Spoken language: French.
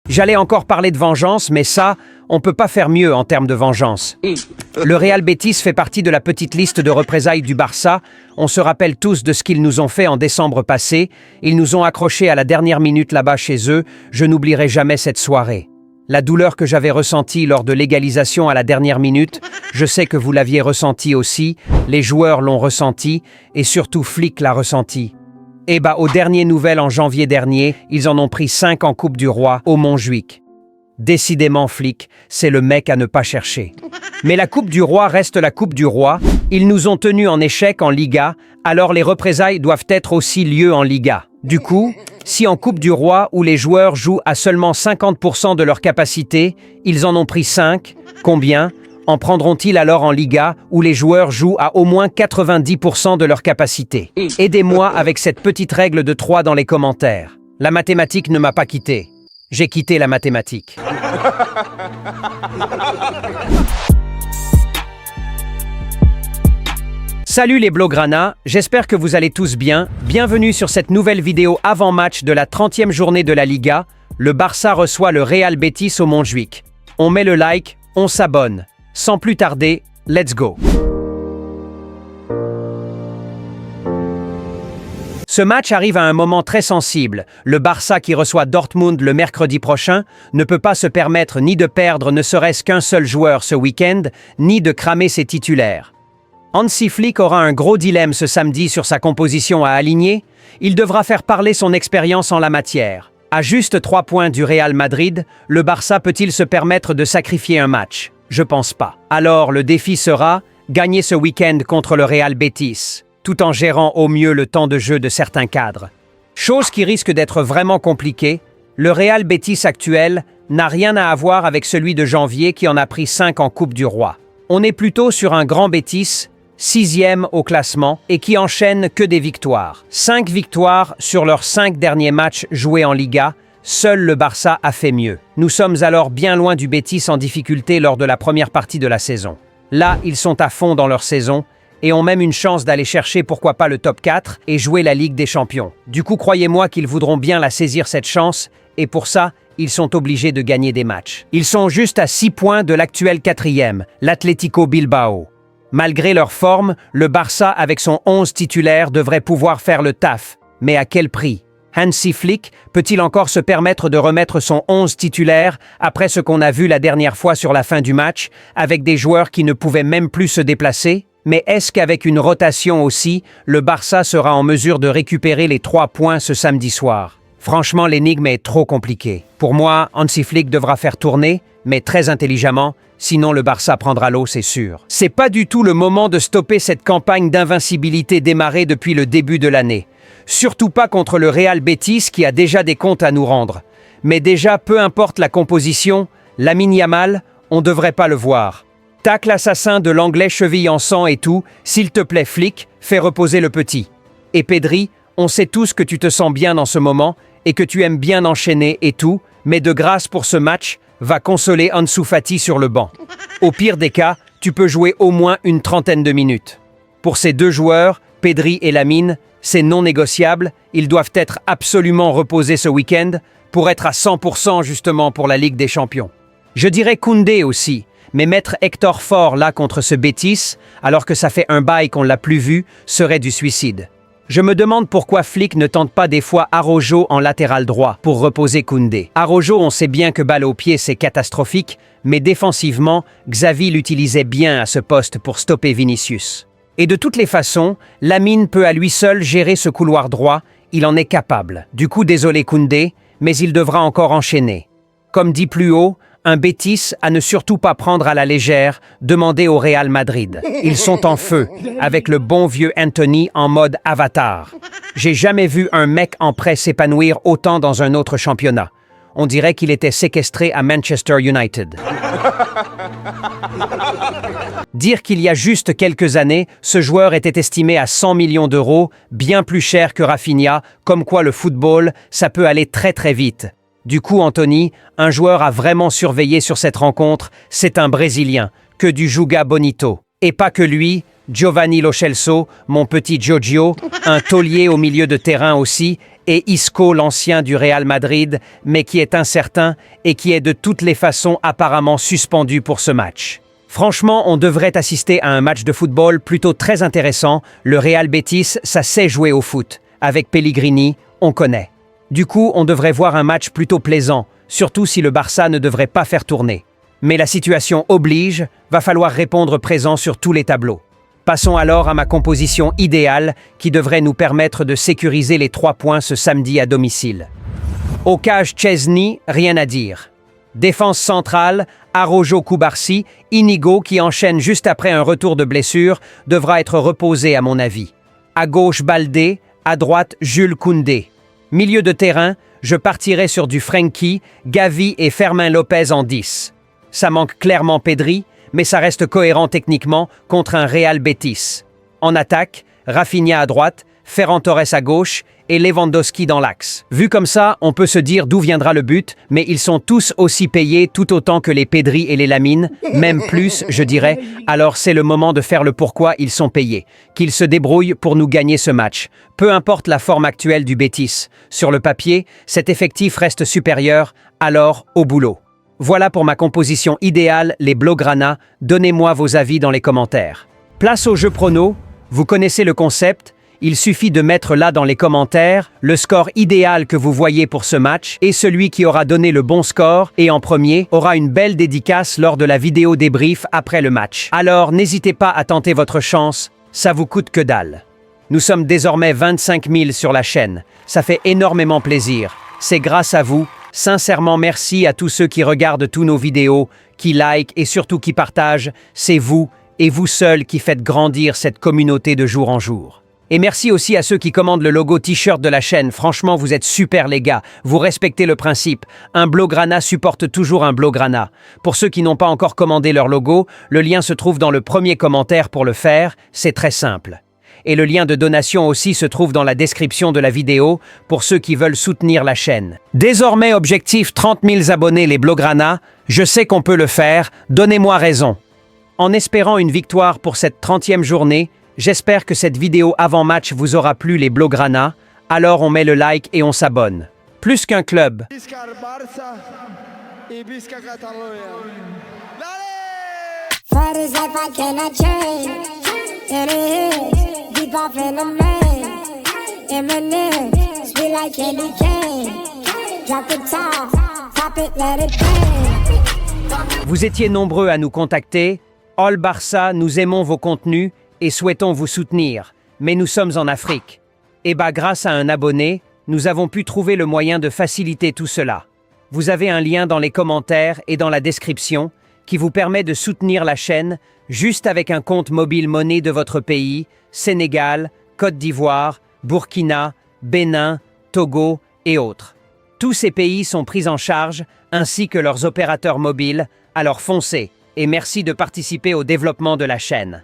J'allais encore parler de vengeance, mais ça, on peut pas faire mieux en termes de vengeance. Le Real Betis fait partie de la petite liste de représailles du Barça. On se rappelle tous de ce qu'ils nous ont fait en décembre passé. Ils nous ont accrochés à la dernière minute là-bas chez eux. Je n'oublierai jamais cette soirée. La douleur que j'avais ressentie lors de l'égalisation à la dernière minute, je sais que vous l'aviez ressentie aussi, les joueurs l'ont ressenti, et surtout Flick l'a ressenti. Et aux dernières nouvelles en janvier dernier, ils en ont pris 5 en Coupe du Roi au Montjuïc. Décidément, Flick, c'est le mec à ne pas chercher. Mais la Coupe du Roi reste la Coupe du Roi. Ils nous ont tenus en échec en Liga, alors les représailles doivent être aussi lieu en Liga. Du coup, si en Coupe du Roi, où les joueurs jouent à seulement 50% de leur capacité, ils en ont pris 5, combien en prendront-ils alors en Liga, où les joueurs jouent à au moins 90% de leur capacité? Aidez-moi avec cette petite règle de 3 dans les commentaires. La mathématique ne m'a pas quitté. J'ai quitté la mathématique. Salut les Blaugrana, j'espère que vous allez tous bien. Bienvenue sur cette nouvelle vidéo avant-match de la 30e journée de la Liga. Le Barça reçoit le Real Betis au Montjuïc. On met le like, on s'abonne. Sans plus tarder, let's go! Ce match arrive à un moment très sensible. Le Barça qui reçoit Dortmund le mercredi prochain ne peut pas se permettre ni de perdre ne serait-ce qu'un seul joueur ce week-end, ni de cramer ses titulaires. Hansi Flick aura un gros dilemme ce samedi sur sa composition à aligner. Il devra faire parler son expérience en la matière. À juste 3 points du Real Madrid, le Barça peut-il se permettre de sacrifier un match? Je pense pas. Alors le défi sera gagner ce week-end contre le Real Betis, tout en gérant au mieux le temps de jeu de certains cadres. Chose qui risque d'être vraiment compliquée, le Real Betis actuel n'a rien à voir avec celui de janvier qui en a pris 5 en Coupe du Roi. On est plutôt sur un grand Betis, 6e au classement et qui enchaîne que des victoires. 5 victoires sur leurs 5 derniers matchs joués en Liga. Seul le Barça a fait mieux. Nous sommes alors bien loin du Betis en difficulté lors de la première partie de la saison. Là, ils sont à fond dans leur saison et ont même une chance d'aller chercher pourquoi pas le top 4 et jouer la Ligue des Champions. Du coup, croyez-moi qu'ils voudront bien la saisir cette chance et pour ça, ils sont obligés de gagner des matchs. Ils sont juste à 6 points de l'actuel 4e, l'Atlético Bilbao. Malgré leur forme, le Barça avec son 11 titulaire devrait pouvoir faire le taf. Mais à quel prix? Hansi Flick peut-il encore se permettre de remettre son 11 titulaire après ce qu'on a vu la dernière fois sur la fin du match, avec des joueurs qui ne pouvaient même plus se déplacer? Mais est-ce qu'avec une rotation aussi, le Barça sera en mesure de récupérer les 3 points ce samedi soir? Franchement, l'énigme est trop compliquée. Pour moi, Hansi Flick devra faire tourner, mais très intelligemment, sinon le Barça prendra l'eau, c'est sûr. C'est pas du tout le moment de stopper cette campagne d'invincibilité démarrée depuis le début de l'année. Surtout pas contre le Real Betis qui a déjà des comptes à nous rendre. Mais déjà, peu importe la composition, Lamine Yamal, on devrait pas le voir. Tacle l'assassin de l'anglais cheville en sang et tout, s'il te plaît Flick, fais reposer le petit. Et Pedri, on sait tous que tu te sens bien dans ce moment et que tu aimes bien enchaîner et tout, mais de grâce pour ce match, va consoler Ansu Fati sur le banc. Au pire des cas, tu peux jouer au moins une 30aine de minutes. Pour ces deux joueurs, Pedri et Lamine, c'est non négociable, ils doivent être absolument reposés ce week-end pour être à 100% justement pour la Ligue des Champions. Je dirais Koundé aussi, mais mettre Hector Fort là contre ce Betis, alors que ça fait un bail qu'on l'a plus vu, serait du suicide. Je me demande pourquoi Flick ne tente pas des fois Araujo en latéral droit pour reposer Koundé. Araujo, on sait bien que balle au pied c'est catastrophique, mais défensivement, Xavi l'utilisait bien à ce poste pour stopper Vinicius. Et de toutes les façons, Lamine peut à lui seul gérer ce couloir droit, il en est capable. Du coup, désolé Koundé, mais il devra encore enchaîner. Comme dit plus haut, un Betis à ne surtout pas prendre à la légère, demandez au Real Madrid. Ils sont en feu, avec le bon vieux Anthony en mode avatar. J'ai jamais vu un mec en prêt s'épanouir autant dans un autre championnat. On dirait qu'il était séquestré à Manchester United. Dire qu'il y a juste quelques années, ce joueur était estimé à 100 millions d'euros, bien plus cher que Rafinha, comme quoi le football, ça peut aller très très vite. Du coup, Anthony, un joueur à vraiment surveiller sur cette rencontre, c'est un Brésilien, que du Juga Bonito. Et pas que lui, Giovanni Lo Celso, mon petit Giorgio, un taulier au milieu de terrain aussi, et Isco, l'ancien du Real Madrid, mais qui est incertain et qui est de toutes les façons apparemment suspendu pour ce match. Franchement, on devrait assister à un match de football plutôt très intéressant. Le Real Betis, ça sait jouer au foot. Avec Pellegrini, on connaît. Du coup, on devrait voir un match plutôt plaisant, surtout si le Barça ne devrait pas faire tourner. Mais la situation oblige, va falloir répondre présent sur tous les tableaux. Passons alors à ma composition idéale qui devrait nous permettre de sécuriser les 3 points ce samedi à domicile. Au cage Chesney, rien à dire. Défense centrale, Araujo Cubarsí, Inigo qui enchaîne juste après un retour de blessure, devra être reposé à mon avis. À gauche Baldé, à droite Jules Koundé. Milieu de terrain, je partirai sur du Frenkie, Gavi et Fermin Lopez en 10. Ça manque clairement Pedri, mais ça reste cohérent techniquement contre un Real Betis. En attaque, Rafinha à droite, Ferran Torres à gauche et Lewandowski dans l'axe. Vu comme ça, on peut se dire d'où viendra le but, mais ils sont tous aussi payés tout autant que les Pedri et les Lamine, même plus, je dirais. Alors c'est le moment de faire le pourquoi ils sont payés. Qu'ils se débrouillent pour nous gagner ce match. Peu importe la forme actuelle du Betis. Sur le papier, cet effectif reste supérieur, alors au boulot. Voilà pour ma composition idéale, les Blaugrana. Donnez-moi vos avis dans les commentaires. Place au jeu prono. Vous connaissez le concept. Il suffit de mettre là dans les commentaires le score idéal que vous voyez pour ce match et celui qui aura donné le bon score et en premier aura une belle dédicace lors de la vidéo débrief après le match. Alors n'hésitez pas à tenter votre chance, ça vous coûte que dalle. Nous sommes désormais 25 000 sur la chaîne. Ça fait énormément plaisir. C'est grâce à vous. Sincèrement, merci à tous ceux qui regardent tous nos vidéos, qui likent et surtout qui partagent. C'est vous et vous seuls qui faites grandir cette communauté de jour en jour. Et merci aussi à ceux qui commandent le logo t-shirt de la chaîne. Franchement, vous êtes super les gars. Vous respectez le principe. Un Blaugrana supporte toujours un Blaugrana. Pour ceux qui n'ont pas encore commandé leur logo, le lien se trouve dans le premier commentaire pour le faire. C'est très simple. Et le lien de donation aussi se trouve dans la description de la vidéo pour ceux qui veulent soutenir la chaîne. Désormais, objectif 30 000 abonnés les Blaugrana. Je sais qu'on peut le faire. Donnez-moi raison. En espérant une victoire pour cette 30e journée, j'espère que cette vidéo avant-match vous aura plu les Blaugrana. Alors on met le like et on s'abonne. Plus qu'un club. Vous étiez nombreux à nous contacter. All Barça, nous aimons vos contenus et souhaitons vous soutenir, mais nous sommes en Afrique. Et grâce à un abonné, nous avons pu trouver le moyen de faciliter tout cela. Vous avez un lien dans les commentaires et dans la description qui vous permet de soutenir la chaîne juste avec un compte mobile monnaie de votre pays, Sénégal, Côte d'Ivoire, Burkina, Bénin, Togo et autres. Tous ces pays sont pris en charge, ainsi que leurs opérateurs mobiles, alors foncez et merci de participer au développement de la chaîne.